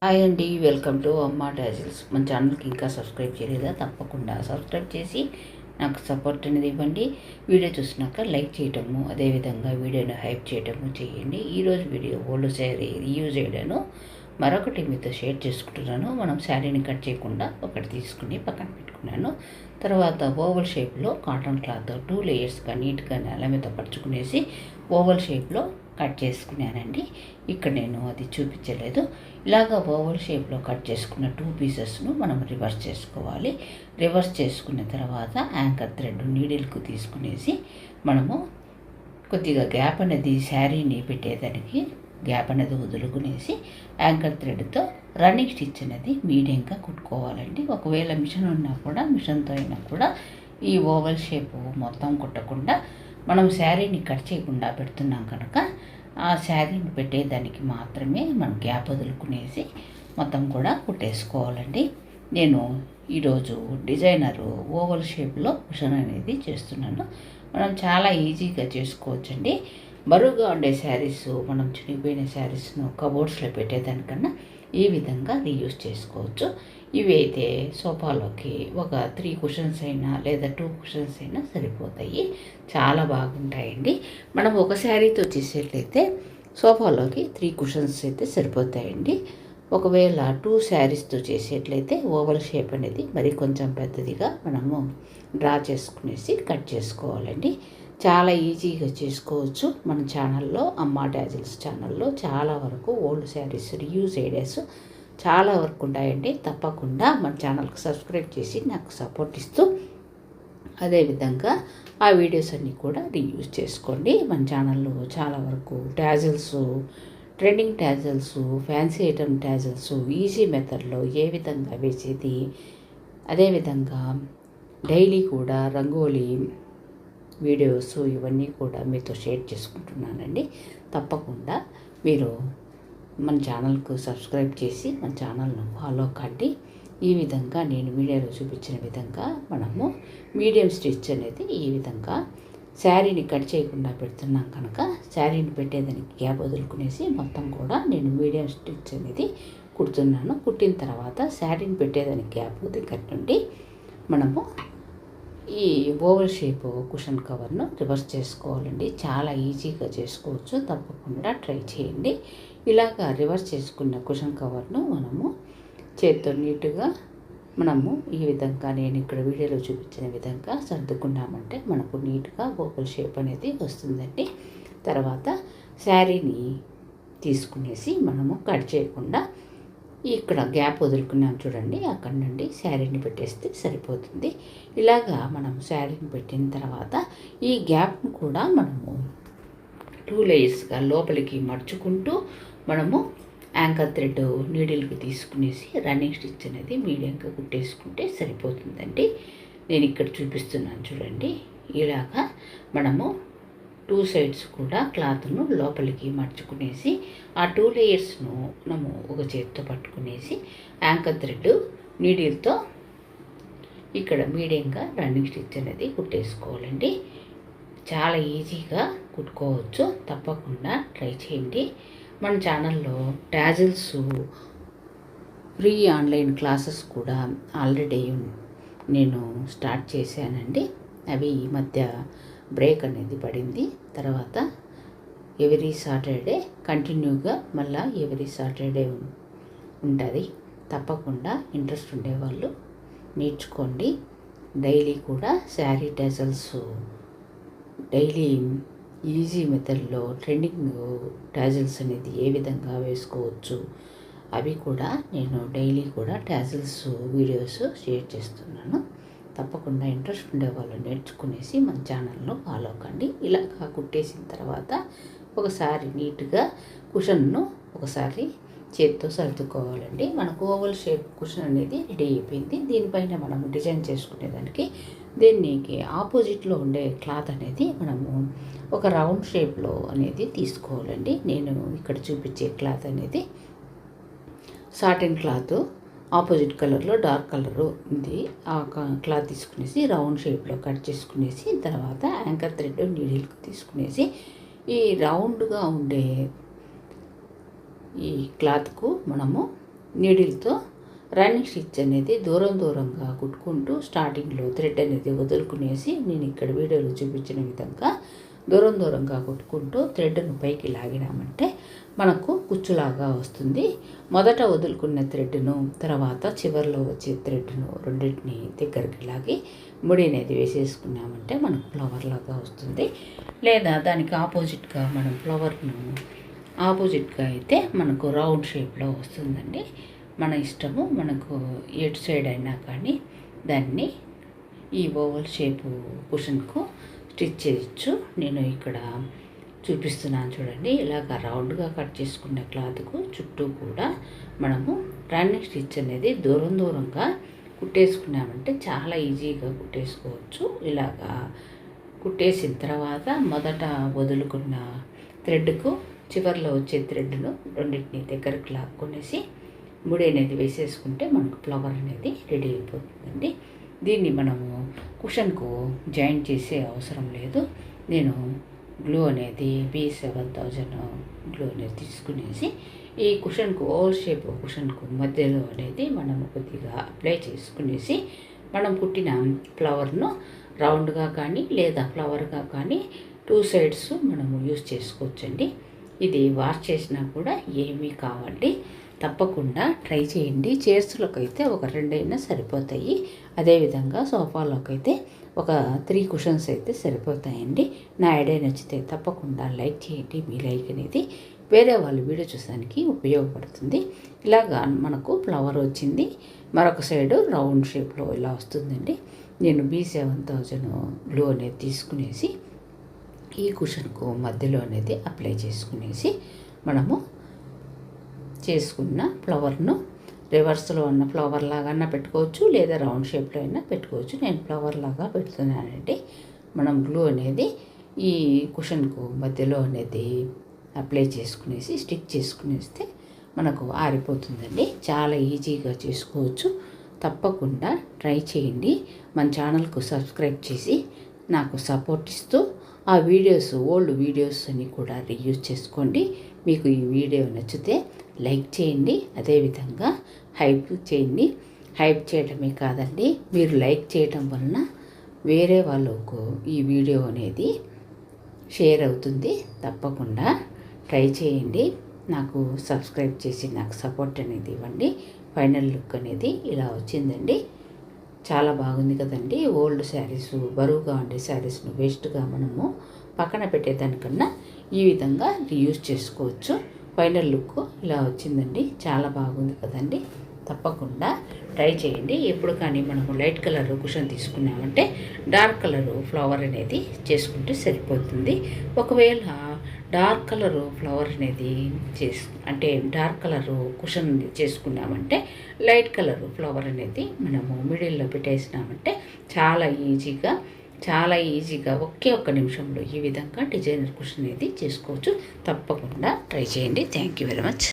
Hi అండి, welcome to అమ్మ dazzles. మన ఛానల్కి ఇంకా సబ్స్క్రైబ్ చేయలేదా? తప్పకుండా సబ్స్క్రైబ్ చేసి నాకు సపోర్ట్ అనేది ఇవ్వండి. వీడియో చూసినాక లైక్ చేయటము, అదేవిధంగా వీడియోని హైప్ చేయటము చేయండి. ఈరోజు వీడియో ఓల్డ్ శారీ రీయూజ్ చేయడాను మరొకటి మీతో షేర్ చేసుకుంటున్నాను. మనం శారీని కట్ చేయకుండా ఒకటి తీసుకుని పక్కన పెట్టుకున్నాను. తర్వాత ఓవల్ షేప్లో కాటన్ క్లాత్ 2 లేయర్స్గా నీట్గా నేల మీద పరుచుకునేసి ఓవల్ షేప్లో కట్ చేసుకున్నానండి. ఇక్కడ నేను అది చూపించలేదు. ఇలాగ ఓవల్ షేప్లో కట్ చేసుకున్న 2 పీసెస్ను మనం రివర్స్ చేసుకోవాలి. రివర్స్ చేసుకున్న తర్వాత యాంకర్ థ్రెడ్ నీడిల్కు తీసుకునేసి మనము కొద్దిగా గ్యాప్ అనేది శారీని పెట్టేదానికి గ్యాప్ అనేది వదులుకునేసి యాంకర్ థ్రెడ్తో రన్నింగ్ స్టిచ్ అనేది మీడియంగా కుట్టుకోవాలండి. ఒకవేళ మిషన్ ఉన్నా కూడా మిషన్తో అయినా కూడా ఈ ఓవల్ షేప్ మొత్తం కుట్టకుండా మనం శారీని కట్ చేయకుండా పెడుతున్నాం కనుక ఆ శారీని పెట్టేదానికి మాత్రమే మనం గ్యాప్ వదులుకునేసి మొత్తం కూడా కుట్టేసుకోవాలండి. నేను ఈరోజు డిజైనరు ఓవల్ షేప్లో కుషన్ అనేది చేస్తున్నాను. మనం చాలా ఈజీగా చేసుకోవచ్చండి. బరువుగా ఉండే శారీస్, మనం చినిగిపోయిన శారీస్ను కబోర్డ్స్లో పెట్టేదానికన్నా ఈ విధంగా రీయూజ్ చేసుకోవచ్చు. ఇవి అయితే సోఫాలోకి ఒక 3 కుషన్స్ అయినా లేదా 2 కుషన్స్ అయినా సరిపోతాయి. చాలా బాగుంటాయండి. మనం ఒక శారీతో చేసేట్లయితే సోఫాలోకి 3 కుషన్స్ అయితే సరిపోతాయండి. ఒకవేళ 2 శారీస్తో చేసేట్లయితే ఓవల్ షేప్ అనేది మరి కొంచెం పెద్దదిగా మనము డ్రా చేసుకునేసి కట్ చేసుకోవాలండి. చాలా ఈజీగా చేసుకోవచ్చు. మన ఛానల్లో అమ్మ డాజిల్స్ ఛానల్లో చాలా వరకు ఓల్డ్ శారీస్ రీయూజ్ ఐడియాస్ చాలా వరకు ఉంటాయండి. తప్పకుండా మన ఛానల్కి సబ్స్క్రైబ్ చేసి నాకు సపోర్ట్ ఇస్తూ అదేవిధంగా ఆ వీడియోస్ అన్నీ కూడా రీయూజ్ చేసుకోండి. మన ఛానల్లో చాలా వరకు tassels, trending tassels, fancy item tassels easy మెథడ్లో ఏ విధంగా వేసేది, అదేవిధంగా డైలీ కూడా రంగోలీ వీడియోస్ ఇవన్నీ కూడా మీతో షేర్ చేసుకుంటున్నానండి. తప్పకుండా మీరు మన ఛానల్కు సబ్స్క్రైబ్ చేసి మన ఛానల్ను ఫాలో కండి. ఈ విధంగా నేను వీడియోలో చూపించిన విధంగా మనము మీడియం స్టిచ్ అనేది ఈ విధంగా శారీని కట్ చేయకుండా పెడుతున్నాం కనుక శారీని పెట్టేదానికి గ్యాప్ వదులుకునేసి మొత్తం కూడా నేను మీడియం స్టిచ్ అనేది కుడుతున్నాను. కుట్టిన తర్వాత శారీని పెట్టేదానికి గ్యాప్ దగ్గర నుండి మనము ఈ ఓవల్ షేప్ కుషన్ కవర్ను రివర్స్ చేసుకోవాలండి. చాలా ఈజీగా చేసుకోవచ్చు. తప్పకుండా ట్రై చేయండి. ఇలాగా రివర్స్ చేసుకున్న కుషన్ కవర్ను మనము చేత్తో నీట్గా మనము ఈ విధంగా నేను ఇక్కడ వీడియోలో చూపించిన విధంగా సర్దుకున్నామంటే మనకు నీట్గా ఓవల్ షేప్ అనేది వస్తుందండి. తర్వాత శారీని తీసుకునేసి మనము కట్ చేయకుండా ఇక్కడ గ్యాప్ వదులుకున్నాం చూడండి, అక్కడ నుండి శారీని పెట్టేస్తే సరిపోతుంది. ఇలాగా మనం శారీని పెట్టిన తర్వాత ఈ గ్యాప్ను కూడా మనము 2 లేయర్స్గా లోపలికి మడుచుకుంటూ మనము యాంకర్ థ్రెడ్ నీడిల్కి తీసుకునేసి రన్నింగ్ స్టిచ్ అనేది మీడియంగా కుట్టేసుకుంటే సరిపోతుందండి. నేను ఇక్కడ చూపిస్తున్నాను చూడండి. ఇలాగా మనము 2 సైడ్స్ కూడా క్లాత్ను లోపలికి మర్చుకునేసి ఆ 2 లేయర్స్ను మనము ఒక చేతితో పట్టుకునేసి యాంకర్ థ్రెడ్ నీడిల్తో ఇక్కడ మీడియంగా రన్నింగ్ స్టిచ్ అనేది కుట్టేసుకోవాలండి. చాలా ఈజీగా కుట్టుకోవచ్చు. తప్పకుండా ట్రై చేయండి. మన ఛానల్లో టాజిల్స్ ఫ్రీ ఆన్లైన్ క్లాసెస్ కూడా ఆల్రెడీ నేను స్టార్ట్ చేశానండి. అవి ఈ మధ్య బ్రేక్ అనేది పడింది. తర్వాత ఎవ్రీ సాటర్డే కంటిన్యూగా మళ్ళీ ఎవ్రీ సాటర్డే ఉంటుంది. తప్పకుండా ఇంట్రెస్ట్ ఉండేవాళ్ళు నేర్చుకోండి. డైలీ కూడా శారీ టాజల్స్ డైలీ ఈజీ మెథడ్లో ట్రెండింగ్ టాజిల్స్ అనేది ఏ విధంగా వేసుకోవచ్చు అవి కూడా నేను డైలీ కూడా టాజిల్స్ వీడియోస్ షేర్ చేస్తున్నాను. తప్పకుండా ఇంట్రెస్ట్ ఉండే వాళ్ళు నేర్చుకునేసి మన ఛానల్ను ఫాలో కండి. ఇలా కుట్టేసిన తర్వాత ఒకసారి నీట్గా కుషన్ను ఒకసారి చేతితో సర్దుకోవాలండి. మనకు ఓవల్ షేప్ కుషన్ అనేది రెడీ అయిపోయింది. దీనిపైన మనం డిజైన్ చేసుకునేదానికి దీనికి ఆపోజిట్లో ఉండే క్లాత్ అనేది మనము ఒక రౌండ్ షేప్లో అనేది తీసుకోవాలండి. నేను ఇక్కడ చూపించే క్లాత్ అనేది సాటిన్ క్లాత్ ఆపోజిట్ కలర్లో డార్క్ కలరు ఉంది. ఆ క్లాత్ తీసుకునేసి రౌండ్ షేప్లో కట్ చేసుకునేసి తర్వాత యాంకర్ థ్రెడ్ నీడిల్కి తీసుకునేసి ఈ రౌండ్గా ఉండే ఈ క్లాత్కు మనము నీడిల్తో రన్నింగ్ స్టిచ్ అనేది దూరంగా కుట్టుకుంటూ స్టార్టింగ్లో థ్రెడ్ అనేది వదులుకునేసి నేను ఇక్కడ వీడియోలో చూపించిన విధంగా దూరంగా కుట్టుకుంటూ థ్రెడ్ను పైకి లాగినామంటే మనకు కుచ్చులాగా వస్తుంది. మొదట వదులుకున్న థ్రెడ్ను తర్వాత చివరిలో వచ్చే థ్రెడ్ను రెండింటిని దగ్గరికి లాగి ముడి అనేది వేసేసుకున్నామంటే మనకు ఫ్లవర్ లాగా వస్తుంది. లేదా దానికి ఆపోజిట్గా మనం ఫ్లవర్ను ఆపోజిట్గా అయితే మనకు రౌండ్ షేప్లో వస్తుందండి. మన ఇష్టము, మనకు ఎటు సైడ్ అయినా కానీ దాన్ని ఈ ఓవల్ షేపు కుషన్కు స్టిచ్ చేయొచ్చు. నేను ఇక్కడ చూపిస్తున్నాను చూడండి. ఇలాగ రౌండ్గా కట్ చేసుకున్న క్లాత్కు చుట్టూ కూడా మనము రన్నింగ్ స్టిచ్ అనేది దూరంగా కుట్టేసుకున్నామంటే చాలా ఈజీగా కుట్టేసుకోవచ్చు. ఇలాగా కుట్టేసిన తర్వాత మొదట వదులుకున్న థ్రెడ్కు చివరిలో వచ్చే థ్రెడ్ను రెండింటిని దగ్గరికి లాక్కొనేసి ముడి అనేది వేసేసుకుంటే మనకు ఫ్లవర్ అనేది రెడీ అయిపోతుందండి. దీన్ని మనము కుషన్కు జాయిన్ చేసే అవసరం లేదు. నేను గ్లూ అనేది B7000 గ్లూ అనేది తీసుకునేసి ఈ కుషన్కు ఓవల్ షేప్ కుషన్కు మధ్యలో అనేది మనము కొద్దిగా అప్లై చేసుకునేసి మనం కుట్టిన ఫ్లవర్ను రౌండ్గా కానీ లేదా ఫ్లవర్గా కానీ 2 సైడ్స్ మనము యూస్ చేసుకోవచ్చండి. ఇది వాష్ చేసినా కూడా ఏమీ కావండి. తప్పకుండా ట్రై చేయండి. చైర్స్లోకి అయితే ఒక 2 అయినా సరిపోతాయి. అదేవిధంగా సోఫాలోకి అయితే ఒక 3 కుషన్స్ అయితే సరిపోతాయండి. నా ఐడియా నచ్చితే తప్పకుండా లైక్ చేయండి. మీ లైక్ అనేది వేరే వాళ్ళు వీడియో చూడడానికి ఉపయోగపడుతుంది. ఇలాగా మనకు ఫ్లవర్ వచ్చింది. మరొక సైడు రౌండ్ షేప్లో ఇలా వస్తుందండి. నేను B7000 గ్లూ అనేది తీసుకునేసి ఈ కుషన్కు మధ్యలో అనేది అప్లై చేసుకునేసి మనము చేసుకున్న ఫ్లవర్ను రివర్స్లో ఉన్న ఫ్లవర్ లాగా పెట్టుకోవచ్చు, లేదా రౌండ్ షేప్లో అయినా పెట్టుకోవచ్చు. నేను ఫ్లవర్ లాగా పెడుతున్నానండి. మనం గ్లూ అనేది ఈ కుషన్కు మధ్యలో అనేది అప్లై చేసుకునేసి స్టిక్ చేసుకునేస్తే మనకు ఆరిపోతుందండి. చాలా ఈజీగా చేసుకోవచ్చు. తప్పకుండా ట్రై చేయండి. మన ఛానల్కు సబ్స్క్రైబ్ చేసి నాకు సపోర్ట్ ఇస్తూ ఆ వీడియోస్ ఓల్డ్ వీడియోస్ అన్ని కూడా రీయూజ్ చేసుకోండి. మీకు ఈ వీడియో నచ్చితే లైక్ చేయండి. అదేవిధంగా హైప్ చేయండి. హైప్ చేయడమే కాదండి, మీరు లైక్ చేయడం వలన వేరే వాళ్ళకు ఈ వీడియో అనేది షేర్ అవుతుంది. తప్పకుండా ట్రై చేయండి. నాకు సబ్స్క్రైబ్ చేసి నాకు సపోర్ట్ అనేది ఇవ్వండి. ఫైనల్ లుక్ అనేది ఇలా వచ్చిందండి. చాలా బాగుంది కదండి. ఓల్డ్ శారీస్, బరువుగా ఉండే శారీస్ను వేస్ట్గా మనము పక్కన పెట్టేదానికన్నా ఈ విధంగా రీయూజ్ చేసుకోవచ్చు. ఫైనల్ లుక్ ఇలా వచ్చిందండి. చాలా బాగుంది కదండి. తప్పకుండా ట్రై చేయండి. ఎప్పుడు కానీ మనము లైట్ కలర్ కుషన్ తీసుకున్నామంటే డార్క్ కలరు ఫ్లవర్ అనేది చేసుకుంటే సరిపోతుంది. ఒకవేళ డార్క్ కలరు ఫ్లవర్ అనేది అంటే డార్క్ కలరు కుషన్ చేసుకున్నామంటే లైట్ కలరు ఫ్లవర్ అనేది మనము మిడిల్లో పెట్టేసినామంటే చాలా ఈజీగా ఒకే ఒక్క నిమిషంలో ఈ విధంగా డిజైనర్ కుషన్ అనేది చేసుకోవచ్చు. తప్పకుండా ట్రై చేయండి. Thank you very much.